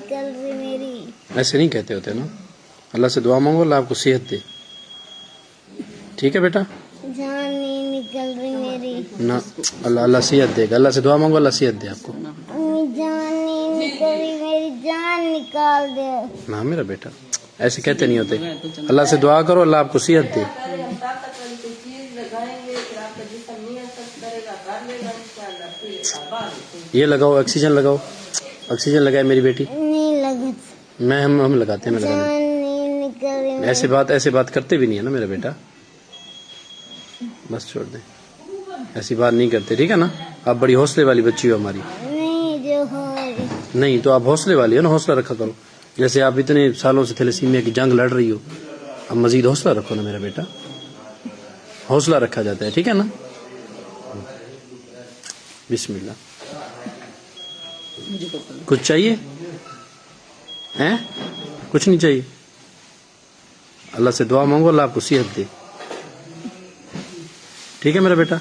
निकल रही मेरी। ऐसे नहीं कहते होते ना, अल्लाह से दुआ मांगो, अल्लाह आपको सेहत दे। ठीक है बेटा, जान नहीं निकल रही मेरी। ना अल्लाह सेहत देगा, अल्लाह से दुआ मांगो, अल्लाह सेहत दे आपको। अम्मी जान नहीं निकल रही मेरी, जान निकाल दे। ना मेरा बेटा, ऐसे कहते नहीं होते, अल्लाह से दुआ करो, अल्लाह आपको सेहत दे। ये लगाओ, ऑक्सीजन लगाओ, ऑक्सीजन लगाए मेरी बेटी। नहीं लगा। हम लगाते हैं, मैं लगा जान नहीं निकल रही मेरी। ऐसे बात करते भी नहीं है ना मेरा बेटा, बस छोड़ दे, ऐसी बात नहीं करते, ठीक है ना। आप बड़ी हौसले वाली बच्ची हो हमारी। नहीं जो हो रही। नहीं तो आप हौसले वाली हो ना, हौसला रखा करो। जैसे आप इतने सालों से थैलेसीमिया की जंग लड़ रही हो, अब मजीद हौसला रखो ना मेरा बेटा, हौसला रखा जाता है, ठीक है ना। बिस्मिल्लाह। कुछ चाहिए हैं? कुछ नहीं चाहिए, अल्लाह से दुआ मांगो, अल्लाह आपको सेहत दे। ठीक है मेरा बेटा।